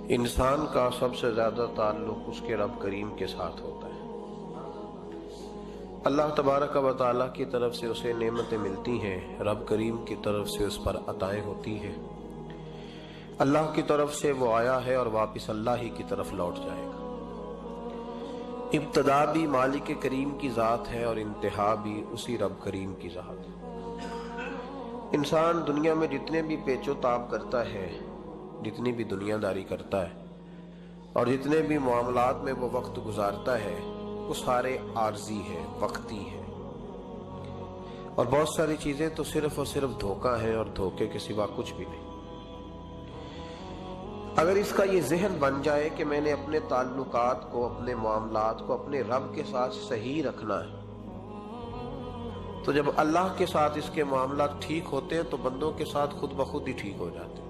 انسان کا سب سے زیادہ تعلق اس کے رب کریم کے ساتھ ہوتا ہے۔ اللہ تبارک و تعالیٰ کی طرف سے اسے نعمتیں ملتی ہیں، رب کریم کی طرف سے اس پر عطائیں ہوتی ہیں۔ اللہ کی طرف سے وہ آیا ہے اور واپس اللہ ہی کی طرف لوٹ جائے گا۔ ابتدا بھی مالک کریم کی ذات ہے اور انتہا بھی اسی رب کریم کی ذات ہے۔ انسان دنیا میں جتنے بھی پیچ و تاب کرتا ہے، جتنی بھی دنیا داری کرتا ہے اور جتنے بھی معاملات میں وہ وقت گزارتا ہے، وہ سارے عارضی ہیں، وقتی ہیں، اور بہت ساری چیزیں تو صرف اور صرف دھوکہ ہیں اور دھوکے کے سوا کچھ بھی نہیں۔ اگر اس کا یہ ذہن بن جائے کہ میں نے اپنے تعلقات کو، اپنے معاملات کو اپنے رب کے ساتھ صحیح رکھنا ہے، تو جب اللہ کے ساتھ اس کے معاملات ٹھیک ہوتے ہیں تو بندوں کے ساتھ خود بخود ہی ٹھیک ہو جاتے ہیں۔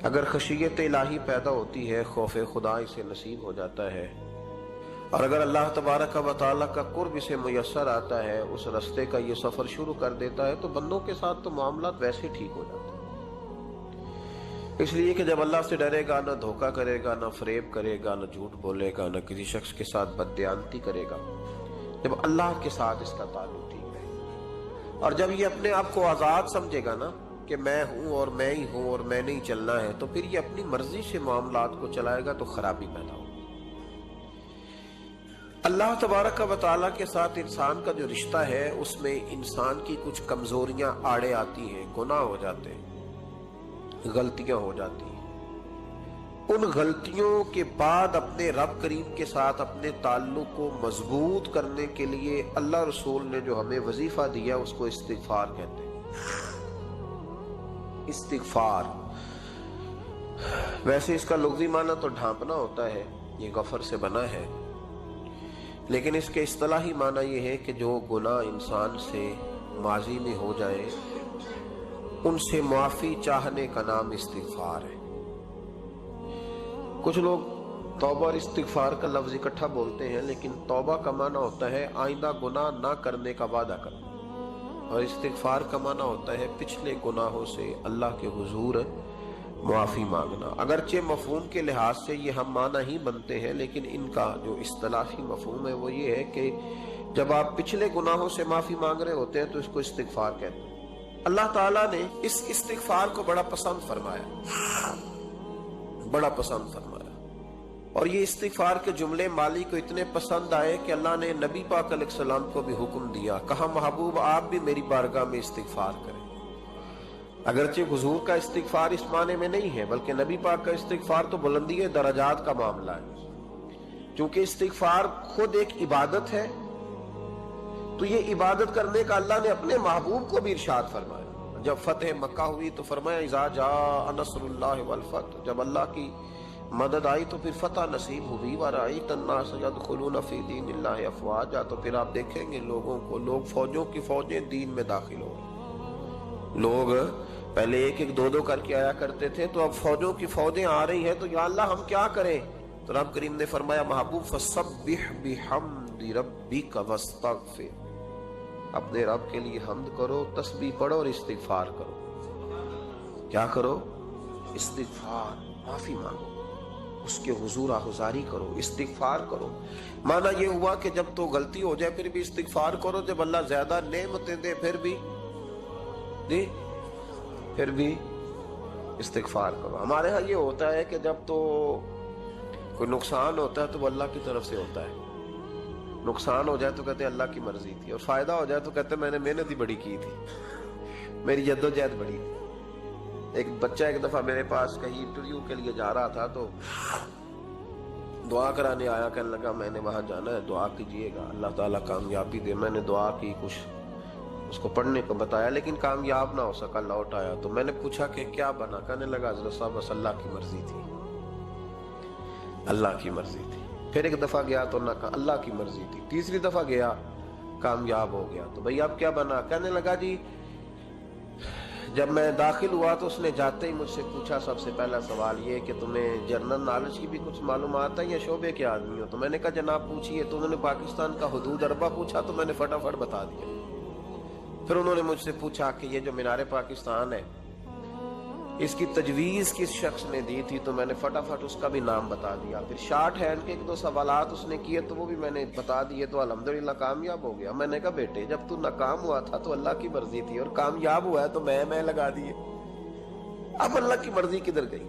اگر خشیت الہی پیدا ہوتی ہے، خوف خدا اسے نصیب ہو جاتا ہے، اور اگر اللہ تبارک و تعالیٰ کا قرب اسے میسر آتا ہے، اس رستے کا یہ سفر شروع کر دیتا ہے، تو بندوں کے ساتھ تو معاملات ویسے ٹھیک ہو جاتے ہیں۔ اس لیے کہ جب اللہ سے ڈرے گا، نہ دھوکہ کرے گا، نہ فریب کرے گا، نہ جھوٹ بولے گا، نہ کسی شخص کے ساتھ بددیانتی کرے گا، جب اللہ کے ساتھ اس کا تعلق ٹھیک رہے گا، اور جب یہ اپنے آپ کو آزاد سمجھے گا نا کہ میں ہوں اور میں ہی ہوں اور میں نہیں چلنا ہے، تو پھر یہ اپنی مرضی سے معاملات کو چلائے گا تو خرابی پیدا ہوگی۔ اللہ تبارک و تعالیٰ کے ساتھ انسان کا جو رشتہ ہے، اس میں انسان کی کچھ کمزوریاں آڑے آتی ہیں، گناہ ہو جاتے ہیں، غلطیاں ہو جاتی ہیں۔ ان غلطیوں کے بعد اپنے رب کریم کے ساتھ اپنے تعلق کو مضبوط کرنے کے لیے اللہ رسول نے جو ہمیں وظیفہ دیا، اس کو استغفار کہتے ہیں۔ استغفار ویسے اس کا لغوی معنی تو ڈھانپنا ہوتا ہے، یہ غفر سے بنا ہے، لیکن اس کے اصطلاحی معنی یہ ہے کہ جو گناہ انسان سے ماضی میں ہو جائے، ان سے معافی چاہنے کا نام استغفار ہے۔ کچھ لوگ توبہ اور استغفار کا لفظ اکٹھا بولتے ہیں، لیکن توبہ کا معنی ہوتا ہے آئندہ گناہ نہ کرنے کا وعدہ کرنا، اور استغفار کا معنی ہوتا ہے پچھلے گناہوں سے اللہ کے حضور معافی مانگنا۔ اگرچہ مفہوم کے لحاظ سے یہ ہم معنی ہی بنتے ہیں، لیکن ان کا جو اصطلاحی مفہوم ہے وہ یہ ہے کہ جب آپ پچھلے گناہوں سے معافی مانگ رہے ہوتے ہیں تو اس کو استغفار کہتے ہیں۔ اللہ تعالیٰ نے اس استغفار کو بڑا پسند فرمایا، بڑا پسند فرمایا، اور یہ استغفار کے جملے مالی کو اتنے پسند آئے کہ اللہ نے نبی پاک علیہ السلام کو بھی حکم دیا، کہا محبوب آپ بھی میری بارگاہ میں استغفار کریں۔ اگرچہ حضور کا استغفار اس معنی میں نہیں ہے، بلکہ نبی پاک کا استغفار تو بلندی درجات کا معاملہ ہے۔ چونکہ استغفار خود ایک عبادت ہے، تو یہ عبادت کرنے کا اللہ نے اپنے محبوب کو بھی ارشاد فرمایا۔ جب فتح مکہ ہوئی تو فرمایا اذا جاء نصر اللہ والفتح، جب اللہ کی مدد آئی تو پھر فتح نصیب ہوئی، وَرَأَيْتَ النَّاسَ يَدْخُلُونَ فِي دِينِ اللَّهِ أَفْوَاجًا، تو پھر آپ دیکھیں گے لوگوں کو، لوگ فوجوں کی فوجیں دین میں داخل ہو گئے۔ لوگ پہلے ایک ایک دو دو کر کے آیا کرتے تھے، تو اب فوجوں کی فوجیں آ رہی ہیں، تو یا اللہ ہم کیا کریں؟ تو رب کریم نے فرمایا محبوب فَسَبِّحْ بِحَمْدِ رَبِّكَ وَاسْتَغْفِرْ، اپنے رب کے لیے حمد کرو، تسبیح پڑھو اور استغفار کرو۔ کیا کرو؟ استغفار، معافی مانگو، اس کے حضور آہذاری کرو، استغفار کرو۔ معنی یہ ہوا کہ جب تو غلطی ہو جائے پھر بھی استغفار کرو، جب اللہ زیادہ نعمتیں دے پھر بھی استغفار کرو۔ ہمارے ہاں یہ ہوتا ہے کہ جب تو کوئی نقصان ہوتا ہے تو وہ اللہ کی طرف سے ہوتا ہے، نقصان ہو جائے تو کہتے ہیں اللہ کی مرضی تھی، اور فائدہ ہو جائے تو کہتے ہیں میں نے محنت ہی بڑی کی تھی، میری جدوجہد بڑی تھی۔ ایک بچہ ایک دفعہ میرے پاس کہیں انٹرویو کے لیے جا رہا تھا، تو دعا کرانے آیا، کہنے لگا میں نے وہاں جانا ہے، دعا کیجئے گا اللہ تعالیٰ کامیابی دے۔ میں نے دعا کی، کچھ اس کو پڑھنے کو بتایا، لیکن کامیاب نہ ہو سکا، لوٹ آیا۔ تو میں نے پوچھا کہ کیا بنا؟ کہنے لگا حضرت صاحب بس اللہ کی مرضی تھی، اللہ کی مرضی تھی۔ پھر ایک دفعہ گیا تو نہ کہا اللہ کی مرضی تھی، تیسری دفعہ گیا کامیاب ہو گیا۔ تو بھئی اب کیا بنا؟ کہنے لگا جی جب میں داخل ہوا تو اس نے جاتے ہی مجھ سے پوچھا سب سے پہلا سوال یہ کہ تمہیں جنرل نالج کی بھی کچھ معلومات ہے یا شعبے کے آدمی ہو؟ تو میں نے کہا جناب پوچھئے۔ تو انہوں نے پاکستان کا حدود اربہ پوچھا تو میں نے فٹافٹ بتا دیا۔ پھر انہوں نے مجھ سے پوچھا کہ یہ جو مینار پاکستان ہے اس کی تجویز کس شخص نے دی تھی تو میں نے فٹافٹ اس کا بھی نام بتا دیا. پھر شارٹ ہینڈ کے 1-2 سوالات اس نے کیے تو وہ بھی میں نے بتا دیے تو الحمدللہ کامیاب ہو گیا. میں نے کہا بیٹے جب تو ناکام ہوا تھا تو اللہ کی مرضی تھی، اور کامیاب ہوا ہے تو میں لگا دیے. اب اللہ کی مرضی کدھر گئی؟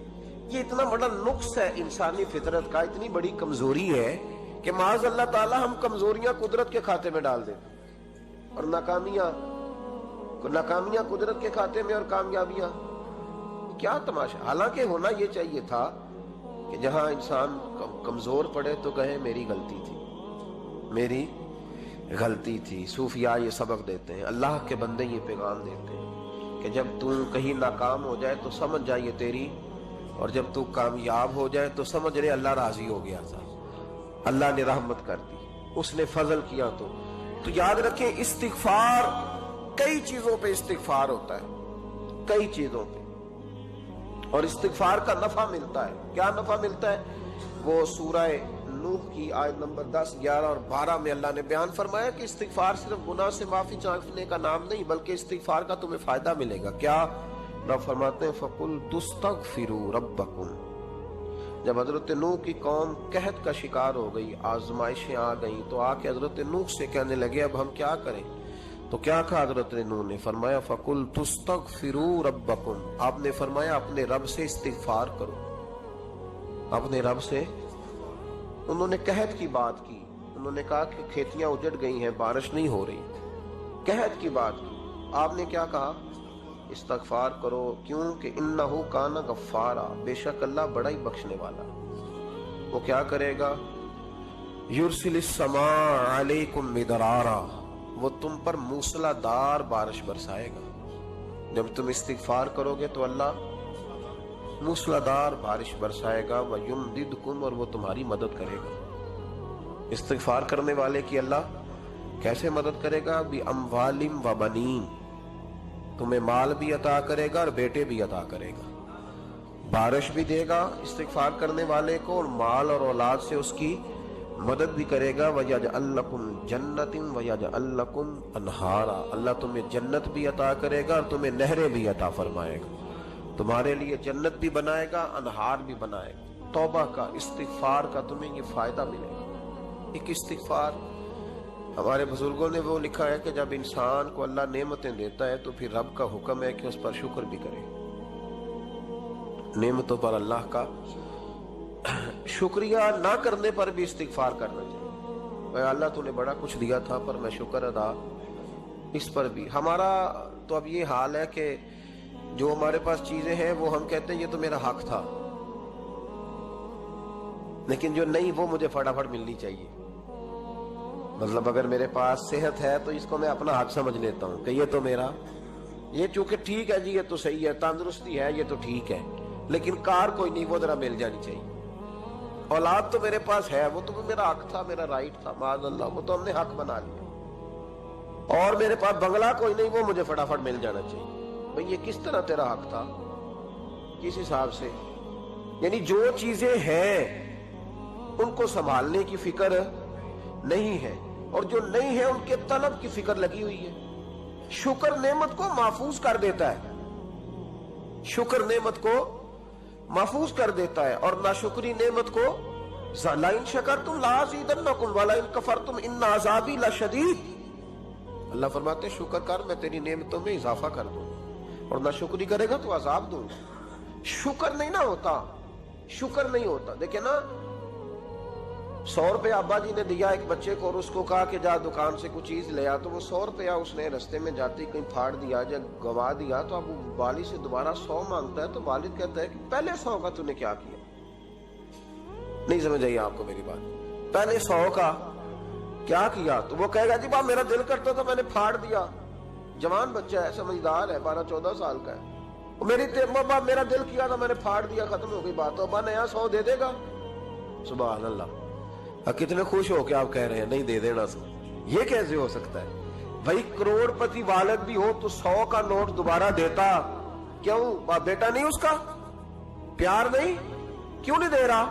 یہ اتنا بڑا نقص ہے انسانی فطرت کا، اتنی بڑی کمزوری ہے کہ معاذ اللہ تعالی ہم کمزوریاں قدرت کے کھاتے میں ڈال دیتے، اور ناکامیاں قدرت کے کھاتے میں، اور کامیابیاں کیا تماشا. حالانکہ ہونا یہ چاہیے تھا کہ جہاں انسان کمزور پڑے تو کہے میری غلطی تھی. صوفیاء یہ سبق دیتے ہیں، اللہ کے بندے یہ پیغام دیتے ہیں کہ جب تو کہیں ناکام ہو جائے تو سمجھ جائے تیری، اور جب تو کامیاب ہو جائے تو سمجھ رہے اللہ راضی ہو گیا تھا، اللہ نے رحمت کر دی، اس نے فضل کیا. تو یاد رکھیں استغفار، کئی چیزوں پہ استغفار ہوتا ہے، کئی چیزوں پہ، اور استغفار کا نفع ملتا ہے. کیا نفع ملتا ہے؟ وہ سورہ نوح کی آیت نمبر 10، 11 اور 12 میں اللہ نے بیان فرمایا کہ استغفار صرف گناہ سے معافی چاہنے کا نام نہیں، بلکہ استغفار کا تمہیں فائدہ ملے گا. کیا؟ رب فرماتے ہیں فَقُلْ تُسْتَغْفِرُوا رَبَّكُمْ. جب حضرت نوح کی قوم قحط کا شکار ہو گئی، آزمائشیں آ گئیں، تو آ کے حضرت نوح سے کہنے لگے اب ہم کیا کریں؟ تو کیا کہا حضرت نوح نے؟ فرمایا فَقُلْ تُسْتَغْفِرُوا رَبَّكُمْ. آپ نے فرمایا اپنے رب سے استغفار کرو، اپنے رب سے. انہوں نے قحط کی بات کی، انہوں نے کہا کہ کھیتیاں اجڑ گئی ہیں، بارش نہیں ہو رہی، قحط کی بات کی. آپ نے کیا کہا؟ استغفار کرو. کیوں کہ انہو کان غفارا، بے شک اللہ بڑا ہی بخشنے والا. وہ کیا کرے گا؟ یرسل السماء علیکم مدرارا، وہ تم پر موسلا دار بارش برسائے گا. جب تم استغفار کرو گے تو اللہ موسلا دار بارش برسائے گا. وَيُمْدِدْكُمْ، اور وہ تمہاری مدد کرے گا. استغفار کرنے والے کی اللہ کیسے مدد کرے گا؟ بِأَمْوَالٍ وَبَنِينَ، تمہیں مال بھی عطا کرے گا اور بیٹے بھی عطا کرے گا. بارش بھی دے گا استغفار کرنے والے کو، اور مال اور اولاد سے اس کی مدد بھی کرے گا. وَيَجْعَلْ لَكُمْ جَنَّةٍ وَيَجْعَلْ لَكُمْ أَنْهَارًا، اللہ تمہیں جنت بھی عطا کرے گا اور تمہیں نہریں بھی عطا فرمائے گا. تمہارے لیے جنت بھی بنائے گا، انہار بھی بنائے گا. توبہ کا، استغفار کا تمہیں یہ فائدہ ملے گا. ایک استغفار، ہمارے بزرگوں نے وہ لکھا ہے کہ جب انسان کو اللہ نعمتیں دیتا ہے تو پھر رب کا حکم ہے کہ اس پر شکر بھی کرے. نعمتوں پر اللہ کا شکریہ نہ کرنے پر بھی استغفار کرنا چاہیے. اے اللہ تو نے بڑا کچھ دیا تھا پر میں شکر ادا اس پر بھی. ہمارا تو اب یہ حال ہے کہ جو ہمارے پاس چیزیں ہیں وہ ہم کہتے ہیں یہ تو میرا حق تھا، لیکن جو نہیں وہ مجھے فٹافٹ ملنی چاہیے. مطلب اگر میرے پاس صحت ہے تو اس کو میں اپنا حق سمجھ لیتا ہوں کہ یہ تو میرا، یہ چونکہ ٹھیک ہے جی، یہ تو صحیح ہے، تندرستی ہے، یہ تو ٹھیک ہے، لیکن کار کوئی نہیں، وہ ذرا مل جانی چاہیے. اولاد تو میرے پاس ہے، وہ تو میرا حق تھا، میرا رائٹ تھا، معاذ اللہ وہ تو ہم نے حق بنا لیا. اور میرے پاس بنگلہ کوئی نہیں، وہ مجھے فٹافٹ مل جانا چاہیے. بھئی یہ کس طرح تیرا حق تھا؟ کس حساب سے؟ یعنی جو چیزیں ہیں ان کو سنبھالنے کی فکر نہیں ہے، اور جو نہیں ہے ان کے طلب کی فکر لگی ہوئی ہے. شکر نعمت کو محفوظ کر دیتا ہے، شکر نعمت کو محفوظ کر دیتا ہے، اور ناشکری نعمت کو لَئِن شَكَرْتُمْ لَأَزِيدَنَّكُمْ وَلَئِن كَفَرْتُمْ إِنَّ عَذَابِي لَشَدِيدٌ. اللہ فرماتے ہیں شکر کر، میں تیری نعمتوں میں اضافہ کر دوں، اور ناشکری کرے گا تو عذاب دوں. شکر نہیں نہ ہوتا، شکر نہیں ہوتا. دیکھیں نا، 100 روپے ابا جی نے دیا ایک بچے کو، اور اس کو کہا کہ جا دکان سے کچھ چیز لے آ، تو وہ 100 روپیہ اس نے رستے میں جاتے کہیں پھاڑ دیا، جب گوا دیا تو اب والد سے دوبارہ 100 مانگتا ہے. تو والد کہتا ہے کہ پہلے 100 کا تو نے کیا کیا؟ نہیں سمجھ آئی آپ کو میری بات؟ پہلے 100 کا کیا کیا؟ تو وہ کہے گا جی با میرا دل کرتا تھا میں نے پھاڑ دیا. جوان بچہ ہے، سمجھدار ہے، 12-14 سال کا ہے. میرا دل کیا تھا میں نے پھاڑ دیا، ختم ہو گئی بات. تو ابا نیا 100 دے دے گا. سبحان اللہ. کتنے خوش ہو کے آپ کہہ رہے ہیں نہیں دے دینا. یہ کیسے ہو سکتا ہے؟ بھائی کروڑ پتی والد بھی ہو تو 100 کا نوٹ دوبارہ دیتا کیوں؟ بیٹا نہیں اس کا؟ پیار نہیں؟ کیوں نہیں دے رہا؟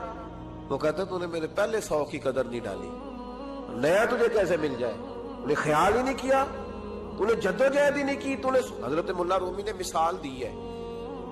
وہ کہتا تو نے میرے پہلے 100 کی قدر نہیں ڈالی، نیا تجھے کیسے مل جائے؟ انہیں خیال ہی نہیں کیا، انہیں جدوجہد ہی نہیں کی. حضرت مولا رومی نے مثال دی ہے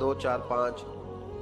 2 4 5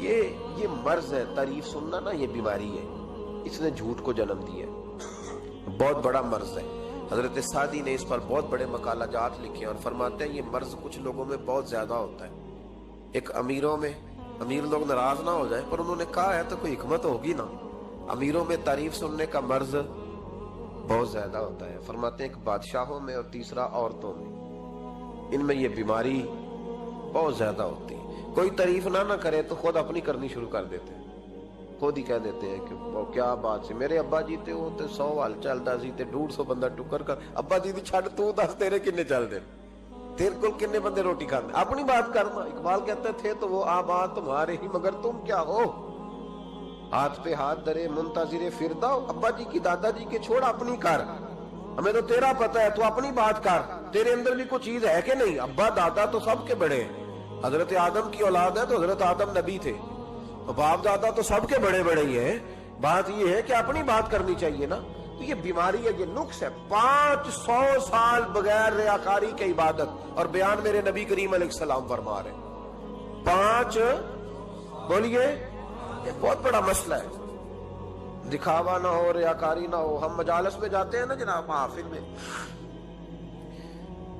یہ مرض ہے، تعریف سننا نا یہ بیماری ہے، اس نے جھوٹ کو جنم دیا ہے، بہت بڑا مرض ہے۔ حضرت سعدی نے اس پر بہت بڑے مقالہ جات لکھے اور فرماتے ہیں یہ مرض کچھ لوگوں میں بہت زیادہ ہوتا ہے۔ ایک امیروں میں، امیر لوگ ناراض نہ ہو جائیں پر انہوں نے کہا ہے تو کوئی حکمت ہوگی نا، امیروں میں تعریف سننے کا مرض بہت زیادہ ہوتا ہے۔ فرماتے ہیں ایک بادشاہوں میں اور تیسرا عورتوں میں، ان میں یہ بیماری بہت زیادہ ہوتی ہے۔ کوئی تعریف نہ کرے تو خود اپنی کرنی شروع کر دیتے ہیں، خود ہی کہہ دیتے ہیں کہ وہ کیا بات سے میرے ابا جی تے وہ تے 100 حال چلدا سی تے 150 بندہ ٹکر کر ابا جی دی چھڈ تو دس تیرے کنے چل دے، تیرے کول کنے بندے روٹی کھاندے، اپنی بات کرنا۔ اقبال کہتے تھے تو وہ آباد تمہارے ہی مگر تم کیا ہو، ہاتھ پہ ہاتھ درے منتظر فرداؤ، ابا جی کی دادا جی کے چھوڑ اپنی کر، ہمیں تو تیرا پتہ ہے تو اپنی بات کر، تیرے اندر بھی کوئی چیز ہے کہ نہیں۔ ابا دادا تو سب کے بڑے ہیں، حضرت آدم کی اولاد ہے تو حضرت آدم نبی تھے، باپ دادا تو سب کے بڑے بڑے ہی ہیں، بات یہ ہے کہ اپنی بات کرنی چاہیے نا۔ تو یہ بیماری ہے، یہ نقص ہے۔ 500 سال بغیر ریاکاری کی عبادت اور بیان میرے نبی کریم علیہ السلام فرما رہے ہیں۔ 5 بولیے، یہ بہت بڑا مسئلہ ہے، دکھاوا نہ ہو، ریاکاری نہ ہو۔ ہم مجالس میں جاتے ہیں نا جناب، محافل میں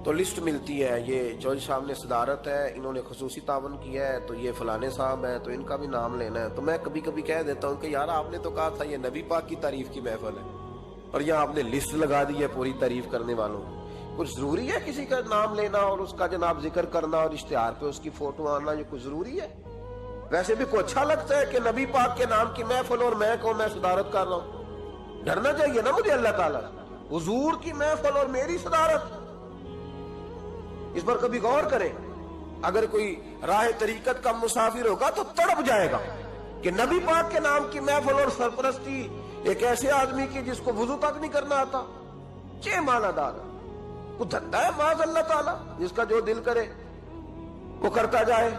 تو لسٹ ملتی ہے، یہ جج صاحب نے صدارت ہے، انہوں نے خصوصی تعاون کیا ہے تو یہ فلانے صاحب ہے تو ان کا بھی نام لینا ہے۔ تو میں کبھی کبھی کہہ دیتا ہوں کہ یار آپ نے تو کہا تھا یہ نبی پاک کی تعریف کی محفل ہے اور یہاں آپ نے لسٹ لگا دی ہے پوری تعریف کرنے والوں کی۔ کچھ ضروری ہے کسی کا نام لینا اور اس کا جناب ذکر کرنا اور اشتہار پہ اس کی فوٹو آنا، یہ کچھ ضروری ہے؟ ویسے بھی کوئی اچھا لگتا ہے کہ نبی پاک کے نام کی محفل اور میں صدارت کر رہا ہوں؟ ڈرنا چاہیے نا مجھے اللہ تعالیٰ، حضور کی محفل اور میری صدارت، اس پر کبھی غور کریں۔ اگر کوئی راہ طریقت کا مسافر ہوگا تو تڑپ جائے گا کہ نبی پاک کے نام کی محفل اور سرپرستی ایک ایسے آدمی کی جس کو وضو تک نہیں کرنا آتا، چھ معنی دار وہ دھندا ہے معاذ اللہ تعالیٰ، جس کا جو دل کرے وہ کرتا جائے۔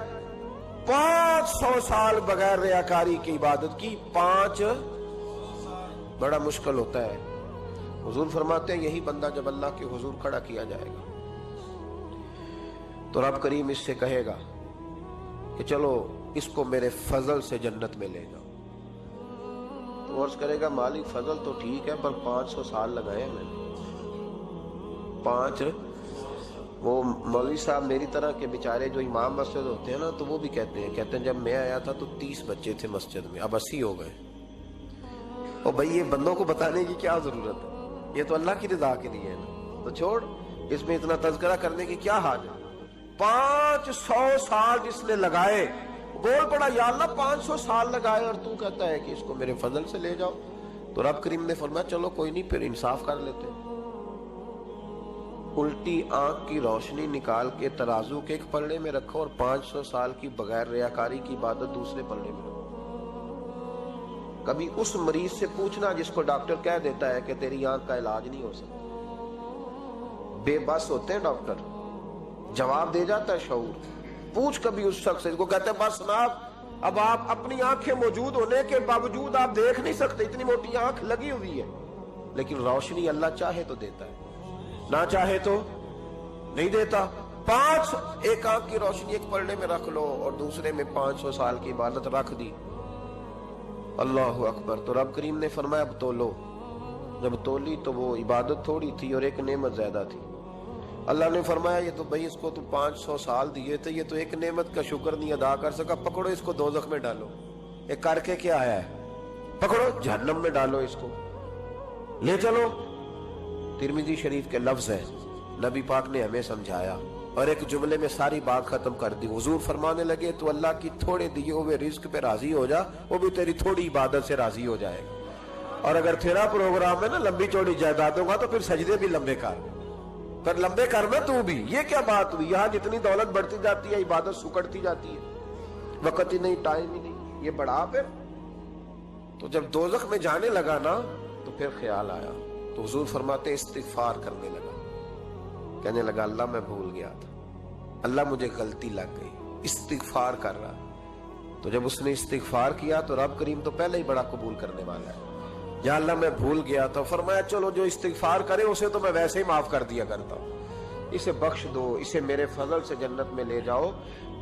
500 سال بغیر ریاکاری کی عبادت کی، 5 بڑا مشکل ہوتا ہے۔ حضور فرماتے ہیں یہی بندہ جب اللہ کے حضور کھڑا کیا جائے گا تو رب کریم اس سے کہے گا کہ چلو اس کو میرے فضل سے جنت میں لے جاؤ۔ تو عرض کرے گا مالک فضل تو ٹھیک ہے پر 500 سال لگائے میں نے۔ 5 وہ مولوی صاحب میری طرح کے بیچارے جو امام مسجد ہوتے ہیں نا تو وہ بھی کہتے ہیں جب میں آیا تھا تو 30 بچے تھے مسجد میں، اب 80 ہو گئے۔ اور بھائی یہ بندوں کو بتانے کی کیا ضرورت ہے، یہ تو اللہ کی رضا کے لیے ہے نا، تو چھوڑ اس میں اتنا تذکرہ کرنے کی کیا حاجت ہے۔ 500 سال جس نے لگائے، بول پڑا یا اللہ 500 سال لگائے اور تو کہتا ہے کہ اس کو میرے فضل سے لے جاؤ۔ تو رب کریم نے فرمایا چلو کوئی نہیں، پھر انصاف کر لیتے، الٹی آنکھ کی روشنی نکال کے ترازو کے ایک پلڑے میں رکھو اور 500 سال کی بغیر ریاکاری کی عبادت دوسرے پلڑے میں رکھو۔ کبھی اس مریض سے پوچھنا جس کو ڈاکٹر کہہ دیتا ہے کہ تیری آنکھ کا علاج نہیں ہو سکتا، بے بس ہوتے ہیں ڈاکٹر، جواب دے جاتا ہے شعور۔ پوچھ کبھی اس شخص سے، کو کہتے ہیں بس جناب اب آپ اپنی آنکھیں موجود ہونے کے باوجود آپ دیکھ نہیں سکتے، اتنی موٹی آنکھ لگی ہوئی ہے، لیکن روشنی اللہ چاہے تو دیتا ہے، نہ چاہے تو نہیں دیتا۔ 5 ایک آنکھ کی روشنی ایک پلڑے میں رکھ لو اور دوسرے میں 500 سال کی عبادت رکھ دی، اللہ اکبر۔ تو رب کریم نے فرمایا اب تولو، جب تولی تو وہ عبادت تھوڑی تھی اور ایک نعمت زیادہ تھی۔ اللہ نے فرمایا یہ تو بھائی اس کو تو 500 سال دیے تھے، یہ تو ایک نعمت کا شکر نہیں ادا کر سکا، پکڑو اس کو دوزخ میں ڈالو۔ ایک کر کے کیا آیا ہے، پکڑو جہنم میں ڈالو، اس کو لے چلو۔ ترمذی شریف کے لفظ ہیں، نبی پاک نے ہمیں سمجھایا اور ایک جملے میں ساری بات ختم کر دی۔ حضور فرمانے لگے تو اللہ کی تھوڑے دیے ہوئے رزق پہ راضی ہو جا، وہ بھی تیری تھوڑی عبادت سے راضی ہو جائے گا۔ اور اگر تیرا پروگرام ہے نا لمبی چوڑی جائیدادوں کا تو پھر سجدے بھی لمبے کر، پر لمبے کرنا تو بھی۔ یہ کیا بات ہوئی، یہاں جتنی دولت بڑھتی جاتی ہے عبادت سکڑتی جاتی ہے، وقت ہی نہیں، ٹائم ہی نہیں، یہ بڑھا پھر۔ تو جب دوزخ میں جانے لگا نا تو پھر خیال آیا، تو حضور فرماتے استغفار کرنے لگا، کہنے لگا اللہ میں بھول گیا تھا، اللہ مجھے غلطی لگ گئی، استغفار کر رہا۔ تو جب اس نے استغفار کیا تو رب کریم تو پہلے ہی بڑا قبول کرنے والا ہے، یا اللہ میں بھول گیا تھا، فرمایا چلو جو استغفار کرے اسے تو میں ویسے ہی معاف کر دیا کرتا ہوں، اسے بخش دو، اسے میرے فضل سے جنت میں لے جاؤ۔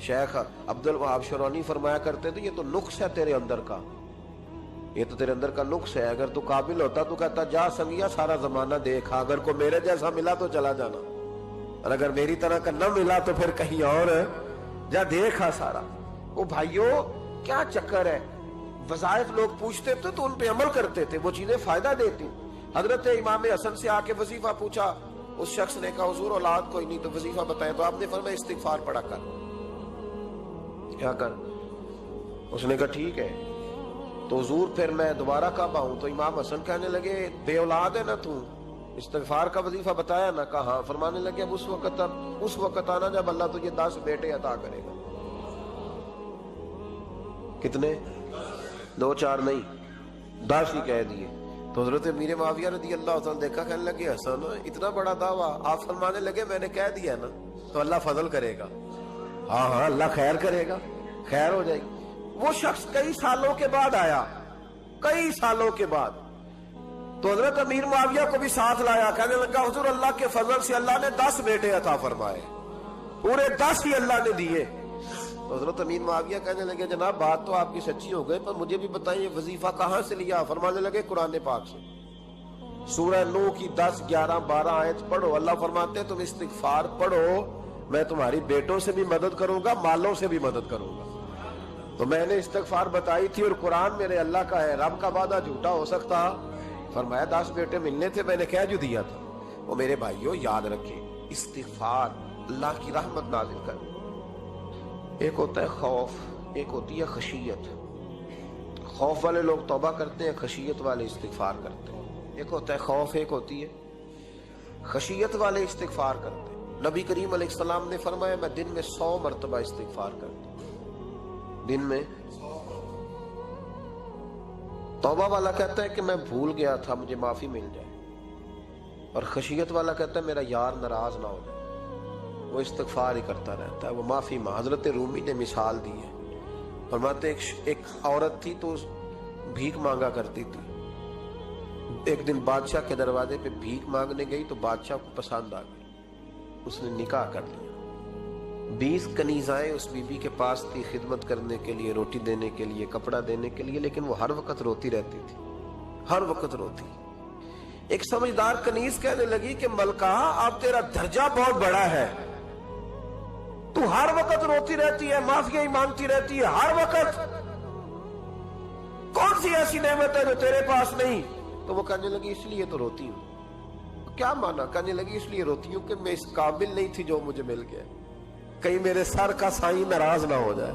شیخ عبد الوہاب شرونی فرمایا کرتے تھے یہ تو نقص ہے تیرے اندر کا، یہ تو تیرے اندر کا نقص ہے، اگر تو قابل ہوتا تو کہتا جا سنگیا سارا زمانہ دیکھا، اگر کو میرے جیسا ملا تو چلا جانا، اور اگر میری طرح کا نہ ملا تو پھر کہیں اور جا دیکھا سارا۔ وہ بھائیوں کیا چکر ہے، وظائف لوگ پوچھتے تھے تو ان پہ عمل کرتے تھے، وہ چیزیں فائدہ دیتی۔ حضرت امام حسن سے آ کے وظیفہ پوچھا، اس شخص نے کہا حضور اولاد کوئی نہیں تو وظیفہ بتائیں، تو آپ نے فرمایا استغفار پڑھا کر، کیا کر؟ اس نے کہا ٹھیک ہے۔ تو حضور پھر میں دوبارہ کب آؤں؟ تو امام حسن کہنے لگے بے اولاد ہے نا تو، استغفار کا وظیفہ بتایا نا؟ کہا ہاں۔ فرمانے لگے اب اس وقت آنا جب اللہ تجھے 10 بیٹے عطا کرے گا۔ کتنے؟ 2 4 نہیں، 10 ہی کہہ دیے۔ تو حضرت امیر معاویہ رضی اللہ تعالیٰ دیکھا، کہنے لگے حسن اتنا بڑا دعویٰ؟ آپ فرمانے لگے میں نے کہہ دیا نا تو اللہ فضل کرے گا، ہاں ہاں اللہ خیر کرے گا، خیر ہو جائے گی۔ وہ شخص کئی سالوں کے بعد آیا، کئی سالوں کے بعد، تو حضرت امیر معاویہ کو بھی ساتھ لایا، کہنے لگا حضور اللہ کے فضل سے اللہ نے 10 بیٹے عطا فرمائے، پورے 10 ہی اللہ نے دیے۔ تو حضرت امیر معاویہ کہنے لگے جناب بات تو آپ کی سچی ہو گئی، پر مجھے بھی بتائیے وظیفہ کہاں سے لیا؟ فرمانے لگے قرآن پاک سے، سورہ نوح کی 10 11 12 آیت پڑھو۔ اللہ فرماتے ہیں تم استغفار پڑھو، میں تمہاری بیٹوں سے بھی مدد کروں گا، مالوں سے بھی مدد کروں گا۔ تو میں نے استغفار بتائی تھی اور قرآن میرے اللہ کا ہے، رب کا وعدہ جھوٹا ہو سکتا؟ فرمایا 10 بیٹے ملنے تھے، میں نے کہہ جو دیا تھا۔ وہ میرے بھائیوں یاد رکھیں، استغفار اللہ کی رحمت نازل کر۔ ایک ہوتا ہے خوف، ایک ہوتی ہے خشیت۔ خوف والے لوگ توبہ کرتے ہیں، خشیت والے استغفار کرتے ہیں۔ ایک ہوتا ہے خوف، ایک ہوتی ہے خشیت والے استغفار کرتے ہیں۔ نبی کریم علیہ السلام نے فرمایا میں دن میں 100 مرتبہ استغفار کرتا ہوں، دن میں۔ توبہ والا کہتا ہے کہ میں بھول گیا تھا، مجھے معافی مل جائے، اور خشیت والا کہتا ہے میرا یار ناراض نہ ہو جائے، وہ استغفار ہی کرتا رہتا ہے، وہ معافی حضرت رومی نے مثال دی ہے، فرماتے ایک عورت تھی تو بھیک مانگا کرتی تھی، ایک دن بادشاہ کے دروازے پہ بھیک مانگنے گئی تو بادشاہ کو پسند آ گئی، اس نے نکاح کر لیا۔ 20 کنیزائیں اس بی بی کے پاس تھی خدمت کرنے کے لیے، روٹی دینے کے لیے، کپڑا دینے کے لیے، لیکن وہ ہر وقت روتی رہتی تھی، ہر وقت روتی۔ ایک سمجھدار کنیز کہنے لگی کہ ملکہ اب تیرا درجہ بہت بڑا ہے، تو ہر وقت روتی رہتی ہے، معافیاں ہی مانگتی رہتی ہے ہر وقت، کون سی ایسی نعمت ہے جو تیرے پاس نہیں؟ تو وہ کہنے لگی اس لیے تو روتی ہوں۔ کیا مانا؟ کہنے لگی اس لیے روتی ہوں کہ میں اس قابل نہیں تھی جو مجھے مل گیا، کہیں میرے سر کا سائیں ناراض نہ ہو جائے،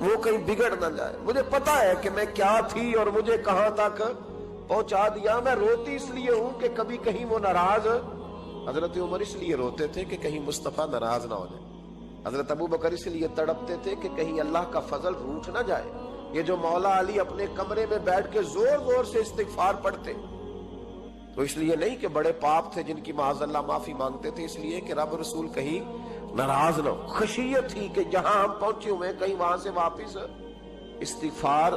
وہ کہیں بگڑ نہ جائے، مجھے پتا ہے کہ میں کیا تھی اور مجھے کہاں تک پہنچا دیا، میں روتی اس لیے ہوں کہ کبھی کہیں وہ ناراض۔ حضرت عمر اس لیے روتے تھے کہ کہیں مصطفیٰ ناراض نہ ہو جائے، حضرت ابو بکر اس لیے تڑپتے تھے کہ کہیں اللہ کا فضل روٹھ نہ جائے۔ یہ جو مولا علی اپنے کمرے میں بیٹھ کے زور زور سے استغفار پڑھتے تو اس لیے نہیں کہ بڑے پاپ تھے جن کی معاذ اللہ معافی مانگتے تھے، اس لیے کہ رب رسول کہیں ناراض نہ ہو۔ خشیت تھی کہ جہاں ہم پہنچے ہوئے کہیں وہاں سے واپس۔ استغفار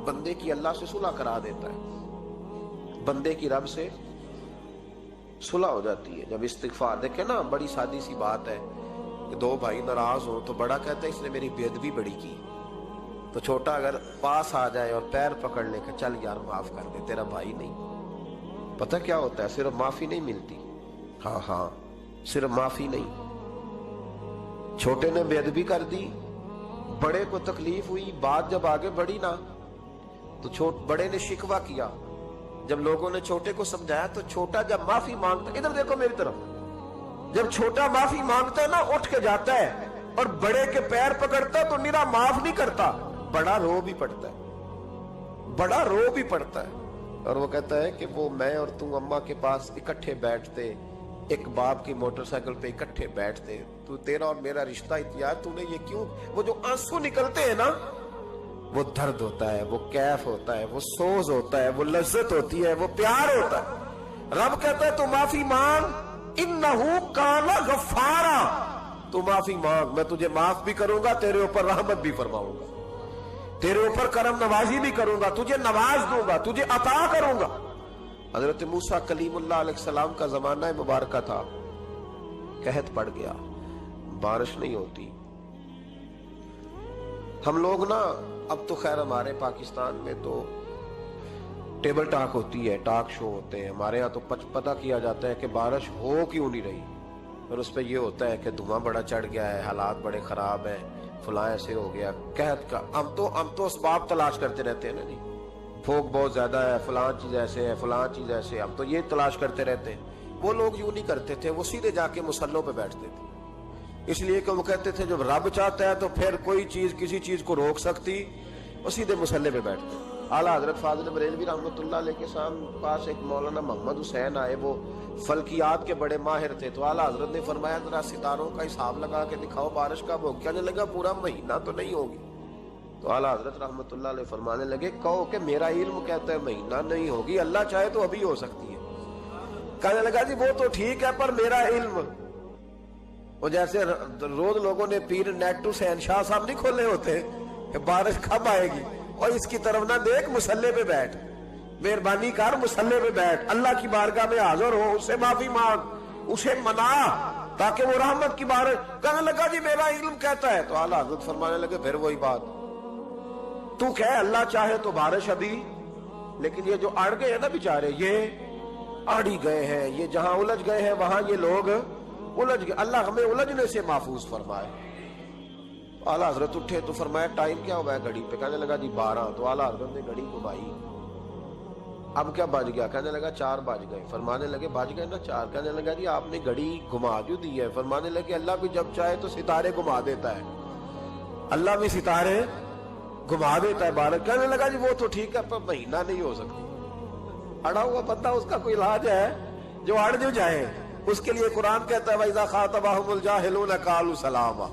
بندے کی اللہ سے صلح کرا دیتا ہے، بندے کی رب سے صلح ہو جاتی ہے جب استغفار۔ دیکھیں نا بڑی سادی سی بات ہے کہ 2 بھائی ناراض ہوں تو بڑا کہتا ہے اس نے میری بے ادبی بڑی کی، تو چھوٹا اگر پاس آ جائے اور پیر پکڑ لے کہ چل یار معاف کر دے، تیرا بھائی نہیں۔ پتہ کیا ہوتا ہے؟ صرف معافی نہیں ملتی، ہاں صرف معافی نہیں، چھوٹے نے بے ادبی کر دی، بڑے کو تکلیف ہوئی، بات جب آگے بڑھی نا تو بڑے نے شکوہ کیا، جب لوگوں نے چھوٹے کو سمجھایا تو چھوٹا جب معافی مانگتا، ادھر دیکھو میری طرف، جب چھوٹا معافی مانگتا ہے نا اٹھ کے جاتا ہے اور بڑے کے پیر پکڑتا ہے تو میرا معاف نہیں کرتا، بڑا رو بھی پڑتا ہے، بڑا رو بھی پڑتا ہے، اور وہ کہتا ہے کہ وہ میں اور تم اماں کے پاس اکٹھے بیٹھتے، ایک باپ کی موٹر سائیکل پہ اکٹھے بیٹھتے، تو تیرا اور میرا رشتہ اتیار تو نے یہ کیوں؟ وہ جو آنسو نکلتے ہیں نا وہ درد ہوتا ہے، وہ کیف ہوتا ہے، وہ سوز ہوتا ہے، وہ لذت ہوتی ہے، وہ پیار ہوتا ہے۔ رب کہتا ہے تو معافی مانگ، انہو کان غفارا، تو معافی مانگ، میں تجھے معاف بھی کروں گا، تیرے اوپر رحمت بھی فرماؤں گا، تیرے اوپر کرم نوازی بھی کروں گا، تجھے نواز دوں گا، تجھے عطا کروں گا۔ حضرت موسیٰ کلیم اللہ علیہ السلام کا زمانہ مبارکہ تھا، قحط پڑ گیا، بارش نہیں ہوتی، ہم لوگ نا اب تو خیر ہمارے پاکستان میں تو ٹیبل ٹاک ہوتی ہے، ٹاک شو ہوتے ہیں، ہمارے ہاں تو پتہ کیا جاتا ہے کہ بارش ہو کیوں نہیں رہی، اور اس پہ یہ ہوتا ہے کہ دھواں بڑا چڑھ گیا ہے، حالات بڑے خراب ہیں، فلاں ایسے ہو گیا قحط کا۔ ہم تو اسباب تلاش کرتے رہتے ہیں نا جی، پھوک بہت زیادہ ہے، فلاں چیز ایسے ہے، فلاں چیز ایسے ہے، ہم تو یہ تلاش کرتے رہتے ہیں۔ وہ لوگ یوں نہیں کرتے تھے، وہ سیدھے جا کے مسلوں پہ بیٹھتے تھے، اس لیے کہ وہ کہتے تھے جب رب چاہتا ہے تو پھر کوئی چیز کسی چیز کو روک سکتی، وہ سیدھے مسلے پہ بیٹھتے۔ اعلیٰ حضرت فاضل بریلوی رحمۃ اللہ علیہ کے پاس ایک مولانا محمد حسین آئے، وہ فلکیات کے بڑے ماہر تھے، تو اعلیٰ حضرت نے فرمایا ذرا ستاروں کا حساب لگا کے دکھاؤ بارش کب ہوگی۔ کہنے لگا پورا مہینہ تو نہیں ہوگی۔ تو اعلیٰ حضرت رحمۃ اللہ علیہ فرمانے لگے کہو کہ میرا علم کہتا ہے مہینہ نہیں ہوگی، اللہ چاہے تو ابھی ہو سکتی ہے۔ کہنے لگا جی وہ تو ٹھیک ہے پر میرا علم، وہ جیسے روز لوگوں نے پیر نیٹو سین شاہ صاحب نہیں کھولے ہوتے کہ بارش کب آئے گی، اور اس کی طرف نہ دیکھ، مسلے پہ بیٹھ، مہربانی کر مسلے پہ بیٹھ، اللہ کی بارگاہ میں حاضر ہو، اس سے معافی مانگ، اسے منا تاکہ وہ رحمت کی بارش۔ کہنے لگا جی میرا علم کہتا ہے۔ تو اعلیٰ حضرت فرمانے لگے پھر وہی بات، تو کہ اللہ چاہے تو بارش ابھی، لیکن یہ جو اڑ گئے ہیں نا بیچارے، یہ اڑ ہی گئے ہیں، یہ جہاں الجھ گئے ہیں وہاں یہ لوگ الجھ گئے، اللہ ہمیں الجھنے سے محفوظ فرمائے۔ اعلیٰ حضرت اٹھے تو فرمایا ٹائم کیا ہوا ہے گھڑی پہ؟ کہنے لگا جی 12۔ تو اعلیٰ حضرت نے گھڑی گھمائی، اب کیا بج گیا؟ کہنے لگا 4 بج گئے۔ فرمانے لگے بج گئے نا 4؟ کہنے لگا جی آپ نے گھڑی گھما جو دی ہے۔ فرمانے لگے اللہ بھی جب چاہے تو ستارے گھما دیتا ہے، اللہ بھی ستارے گھما دیتا ہے بارش۔ کہنے لگا جی وہ تو ٹھیک ہے پر مہینہ نہیں ہو سکتی۔ اڑا ہوا بندہ، اس کا کوئی علاج ہے؟ جو اڑ جو جائے اس کے لیے قرآن کہتا ہے وَإِذَا خَاطَبَهُمُ الْجَاهِلُونَ قَالُوا سَلَامًا،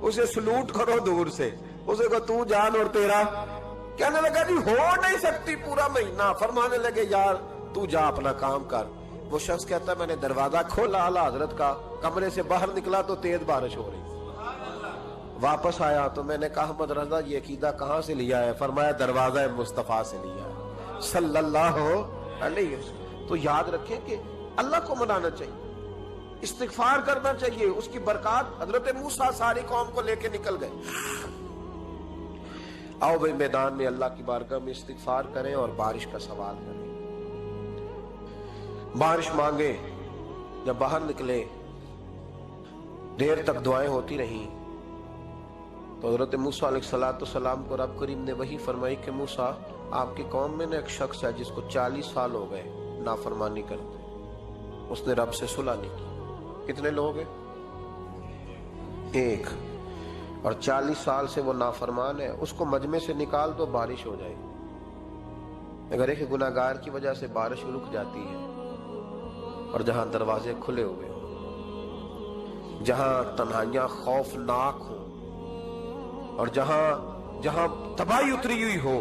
اسے سلوٹ کرو دور سے، اسے کو تو جان اور تیرا۔ کہنے لگا جی ہو نہیں سکتی پورا مہینہ۔ فرمانے لگے یار تو جا اپنا کام کر۔ وہ شخص کہتا ہے میں نے دروازہ کھولا اعلیٰ حضرت کا، کمرے سے باہر نکلا تو تیز بارش ہو رہی، واپس آیا تو میں نے کہا احمد رضا یہ عقیدہ کہاں سے لیا ہے؟ فرمایا دروازہ مصطفیٰ سے لیا ہے صلی اللہ علیہ وسلم۔ تو یاد رکھیں کہ اللہ کو منانا چاہیے، استغفار کرنا چاہیے، اس کی برکات۔ حضرت موسیٰ ساری قوم کو لے کے نکل گئے۔ آؤ بھائی میدان میں اللہ کی بارگاہ میں استغفار کریں اور بارش کا سوال کریں، بارش مانگے۔ جب باہر نکلے دیر تک دعائیں ہوتی رہیں تو حضرت موسیٰ علیہ السلام کو رب کریم نے وحی فرمائی کہ موسیٰ آپ کی قوم میں نے ایک شخص ہے جس کو 40 سال ہو گئے نافرمانی کرتے، اس نے رب سے صلح نہیں کی۔ کتنے لوگ ہیں؟ ایک، اور 40 سال سے وہ نافرمان ہے، اس کو مجمع سے نکال دو بارش ہو جائے گی۔ اگر ایک گناہگار کی وجہ سے بارش رک جاتی ہے، اور جہاں دروازے کھلے ہوئے ہوں، جہاں تنہائیاں خوفناک ہوں، اور جہاں تباہی اتری ہوئی ہو،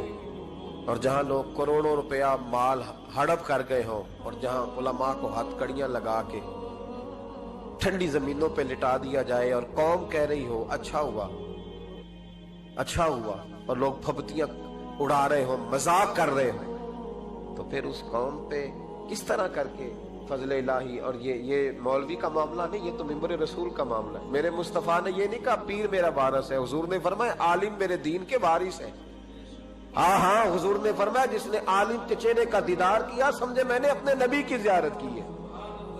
اور جہاں لوگ کروڑوں روپیہ مال ہڑپ کر گئے ہوں، اور جہاں علماء کو ہتھ کڑیاں لگا کے ٹھنڈی زمینوں پہ لٹا دیا جائے، اور قوم کہہ رہی ہو اچھا ہوا اچھا ہوا، اور لوگ پھبتیاں اڑا رہے ہوں، مذاق کر رہے ہوں، تو پھر اس قوم پہ کس طرح کر کے فضل الہی۔ اور یہ مولوی کا معاملہ نہیں، یہ تو ممبر رسول کا معاملہ ہے۔ میرے مصطفیٰ نے یہ نہیں کہا پیر میرا وارث ہے، حضور نے فرمایا عالم میرے دین کے وارث ہے۔ ہاں حضور نے فرمایا جس نے عالم کے چہرے کا دیدار کیا سمجھے میں نے اپنے نبی کی زیارت کی ہے۔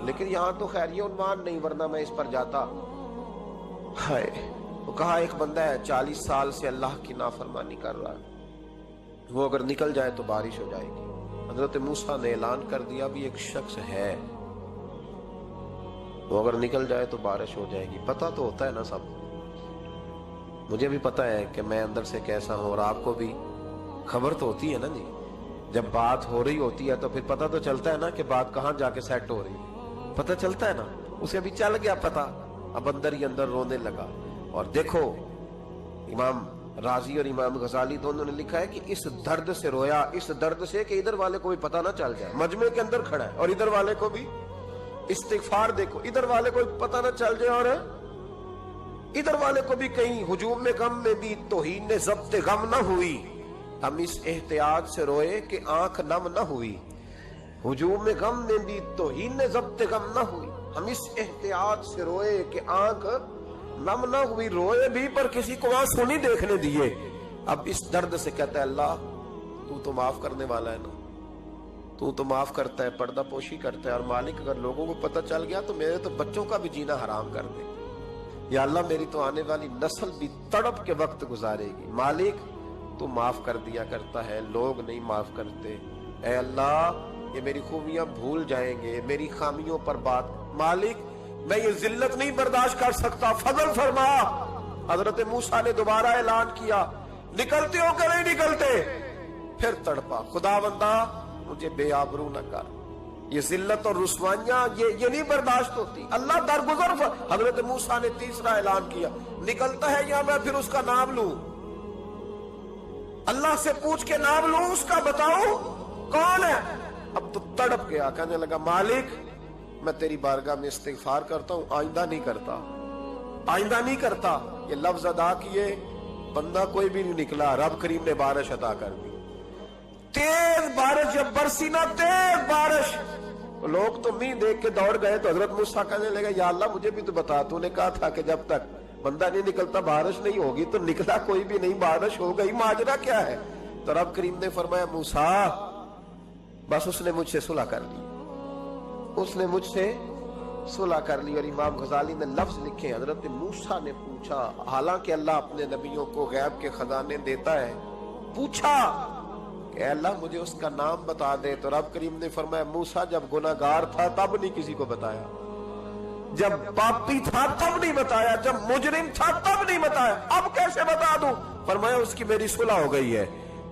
لیکن یہاں تو خیر یہ عنوان نہیں، ورنہ میں اس پر جاتا۔ ہائے، تو کہا ایک بندہ ہے 40 سال سے اللہ کی نافرمانی کر رہا ہے، وہ اگر نکل جائے تو بارش ہو جائے گی۔ حضرت موسیٰ نے اعلان کر دیا بھی ایک شخص ہے، وہ اگر نکل جائے تو بارش ہو جائے گی۔ پتہ تو ہوتا ہے نا سب، مجھے بھی پتہ ہے کہ میں اندر سے کیسا ہوں، اور آپ کو بھی خبر تو ہوتی ہے نا جی۔ جب بات ہو رہی ہوتی ہے تو پھر پتہ تو چلتا ہے نا کہ بات کہاں جا کے سیٹ ہو رہی ہے، پتہ چلتا ہے نا۔ اسے بھی چل گیا پتہ، اب اندر ہی اندر رونے لگا۔ اور دیکھو امام رازی اور امام غزالی دونوں نے لکھا ہے کہ اس درد سے رویا، اس درد سے کہ ادھر والے کو بھی پتہ نہ چل جائے، مجمع کے اندر کھڑا ہے، اور ادھر والے کو بھی استغفار، دیکھو ادھر والے کو بھی پتہ نہ چل جائے، اور ادھر والے کو بھی کہیں ہجوم میں غم میں بھی توہین نے ضبط غم نہ ہوئی۔ ہم اس احتیاط سے روئے کہ آنکھ نم نہ ہوئی، ہجوم میں غم میں بھی توہین نے ضبط غم نہ ہوئی۔ ہم اس احتیاط سے روئے کہ آنکھ نم نہ ہوئی، روئے بھی پر کسی کو آنسو نہیں دیکھنے دیے، اب اس درد سے کہتا ہے اللہ تو تو معاف کرنے والا ہے نا، تو تو معاف کرتا ہے، پردہ پوشی کرتا ہے، اور مالک اگر لوگوں کو پتہ چل گیا تو میرے تو بچوں کا بھی جینا حرام کر دے، یا اللہ میری تو آنے والی نسل بھی تڑپ کے وقت گزارے گی۔ مالک تو معاف کر دیا کرتا ہے، لوگ نہیں معاف کرتے، اے اللہ یہ میری خوبیاں بھول جائیں گے، میری خامیوں پر بات، مالک میں یہ ذلت نہیں برداشت کر سکتا، فضل فرما۔ حضرت موسیٰ نے دوبارہ اعلان کیا، نکلتے ہو کہ نہیں نکلتے؟ پھر تڑپا، خداوندا مجھے بے آبرو نہ کر، یہ ذلت اور رسوائیاں یہ نہیں برداشت ہوتی، اللہ درگزر۔ حضرت موسیٰ نے تیسرا اعلان کیا، نکلتا ہے یا میں پھر اس کا نام لوں؟ اللہ سے پوچھ کے نام لوں اس کا، بتاؤ کون ہے؟ اب تو تڑپ گیا، کہنے لگا مالک میں تیری بارگاہ میں استغفار کرتا ہوں، آئندہ نہیں کرتا، آئندہ نہیں کرتا۔ یہ لفظ ادا کیے، بندہ کوئی بھی نہیں نکلا، رب کریم نے بارش عطا کر دی، تیز بارش جب برسی نا، تیز بارش، لوگ تو مین دیکھ کے دوڑ گئے، تو حضرت موسیٰ کہنے لگا یا اللہ مجھے بھی تو بتا، تو نے کہا تھا کہ جب تک بندہ نہیں نکلتا بارش نہیں ہوگی، تو نکلا کوئی بھی نہیں، بارش ہو گئی، ماجرا کیا ہے؟ تو رب کریم نے فرمایا موسیٰ بس اس نے مجھ سے صلح کر لی، اس نے مجھ سے صلح کر لی۔ اور امام غزالی نے لفظ لکھے، حضرت موسیٰ نے پوچھا، حالانکہ اللہ اپنے نبیوں کو غیب کے خزانے دیتا ہے، پوچھا کہ اے اللہ مجھے اس کا نام بتا دے، تو رب کریم نے فرمایا موسیٰ جب گناہگار تھا تب نہیں کسی کو بتایا، جب پاپی تھا تب نہیں بتایا، جب مجرم تھا تب نہیں بتایا، اب کیسے بتا دوں؟ فرمایا اس کی میری صلح ہو گئی ہے،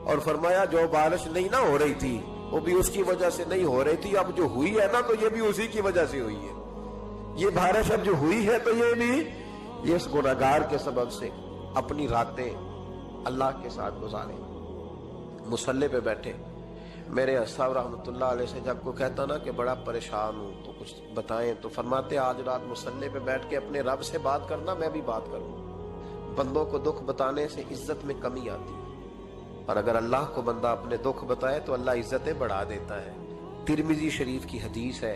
اور فرمایا جو بارش نہیں نہ ہو رہی تھی وہ بھی اس کی وجہ سے نہیں ہو رہی تھی، اب جو ہوئی ہے نا تو یہ بھی اسی کی وجہ سے ہوئی ہے، یہ بارش اب جو ہوئی ہے تو یہ بھی یہ اس گناہگار کے سبب سے۔ اپنی راتیں اللہ کے ساتھ گزارے، مصلی پہ بیٹھے۔ میرے صاحب رحمۃ اللہ علیہ سے جب کوئی کہتا نا کہ بڑا پریشان ہوں تو کچھ بتائیں، تو فرماتے آج رات مصلی پہ بیٹھ کے اپنے رب سے بات کرنا، میں بھی بات کروں۔ بندوں کو دکھ بتانے سے عزت میں کمی آتی ہے، اور اگر اللہ کو بندہ اپنے دکھ بتائے تو اللہ عزتیں بڑھا دیتا ہے۔ ترمذی شریف کی حدیث ہے،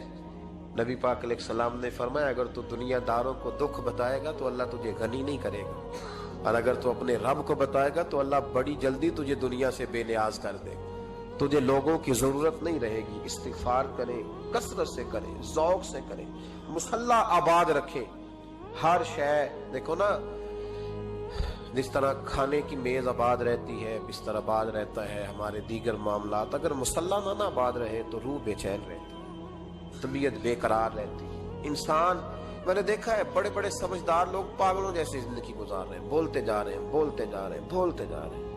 نبی پاک علیہ السلام نے فرمایا اگر تو دنیا داروں کو دکھ بتائے گا تو اللہ تجھے غنی نہیں کرے گا، اور اگر تو اپنے رب کو بتائے گا تو اللہ بڑی جلدی تجھے دنیا سے بے نیاز کر دے گا، تجھے لوگوں کی ضرورت نہیں رہے گی۔ استغفار کرے، کثرت سے کرے، ذوق سے کرے، مصلی آباد رکھے، ہر شے دیکھو نا، جس طرح کھانے کی میز آباد رہتی ہے، بستر آباد رہتا ہے، ہمارے دیگر معاملات، اگر مصلی نہ آباد رہے تو روح بے چین رہتی، طبیعت بے قرار رہتی۔ انسان میں نے دیکھا ہے بڑے بڑے سمجھدار لوگ پاگلوں جیسے زندگی گزار رہے ہیں، بولتے جا رہے ہیں، بولتے جا رہے ہیں، بولتے جا رہے ہیں،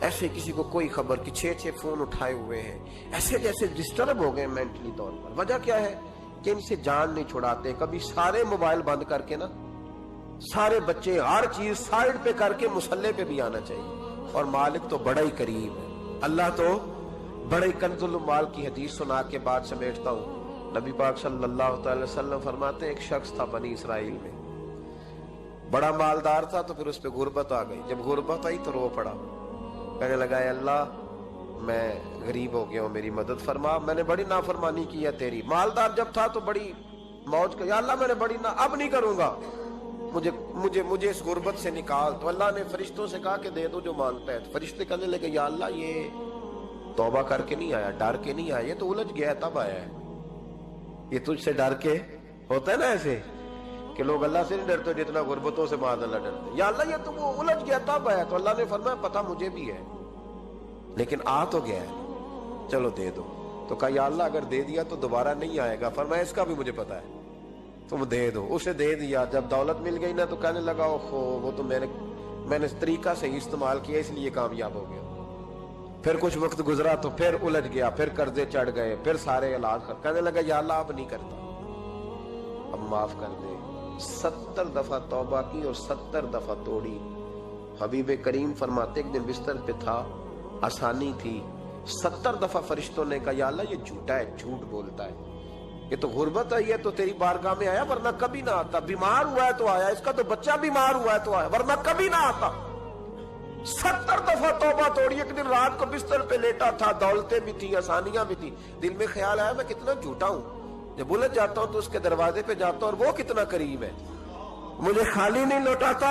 ایسے کسی کو کوئی خبر کہ 6 فون اٹھائے ہوئے ہیں، ایسے جیسے ڈسٹرب ہو گئے مینٹلی طور پر۔ وجہ کیا ہے کہ ان سے جان نہیں چھڑاتے۔ کبھی سارے موبائل بند کر کے نا، سارے بچے ہر چیز سائیڈ پہ کر کے مصلی پہ بھی آنا چاہیے، اور مالک تو بڑا ہی کریم ہے، اللہ تو بڑا ہی کنز المال کی حدیث سنا کے بعد سمیٹتا ہوں۔ نبی پاک صلی اللہ تعالی وسلم فرماتے ایک شخص تھا بنی اسرائیل میں، بڑا مالدار تھا، تو پھر اس پہ غربت آ گئی، جب غربت آئی تو رو پڑا، کہنے لگا اے اللہ میں غریب ہو گیا ہوں، میری مدد فرما، میں نے بڑی نافرمانی کی ہے تیری۔ مالدار جب تھا تو بڑی موج کر، یا اللہ میں نے بڑی اب نہیں کروں گا، مجھے اس غربت سے نکال۔ تو اللہ نے فرشتوں سے کہا کہ دے دو جو مانگتا ہے، تو فرشتے کہنے لگے یا اللہ یہ توبہ کر کے نہیں آیا، ڈر کے نہیں آیا، یہ تو الجھ گیا تب آیا ہے، یہ تجھ سے ڈر کے ہوتا ہے نا ایسے کہ لوگ اللہ سے نہیں ڈرتے جتنا غربتوں سے معاذ اللہ ڈرتے، یا اللہ یہ تو وہ الجھ گیا تب آیا۔ تو اللہ نے فرمایا پتہ مجھے بھی ہے لیکن آ تو گیا ہے، چلو دے دو۔ تو کہا یا اللہ اگر دے دیا تو دوبارہ نہیں آئے گا، فرمایا اس کا بھی مجھے پتا ہے، تم دے دو۔ اسے دے دیا، جب دولت مل گئی نا تو کہنے لگا اوہو وہ تو میں نے اس طریقہ سے استعمال کیا اس لیے کامیاب ہو گیا۔ پھر کچھ وقت گزرا تو پھر الجھ گیا، پھر قرضے چڑھ گئے، پھر سارے علاج کہنے لگا یا اللہ اب نہیں کرتا، اب معاف کر دے۔ 70 دفعہ توبہ کی اور 70 دفعہ توڑی۔ حبیب کریم فرماتے ایک دن بستر پہ تھا، آسانی تھی، 70 دفعہ فرشتوں نے کہا یا اللہ یہ جھوٹا ہے، جھوٹ بولتا ہے، یہ تو غربت آئی ہے تو تیری بارگاہ میں آیا ورنہ کبھی نہ آتا، بیمار ہوا ہے تو آیا، اس کا تو بچہ بیمار ہوا ہے تو آیا ورنہ کبھی نہ آتا۔ 70 دفعہ توبہ توڑی۔ ایک دن رات کو بستر پہ لیٹا تھا، دولتیں بھی تھی، آسانیاں بھی تھی، دل میں خیال آیا میں کتنا جھوٹا ہوں، جب الجھ جاتا ہوں تو اس کے دروازے پہ جاتا ہوں اور وہ کتنا قریب ہے، مجھے خالی نہیں لوٹاتا،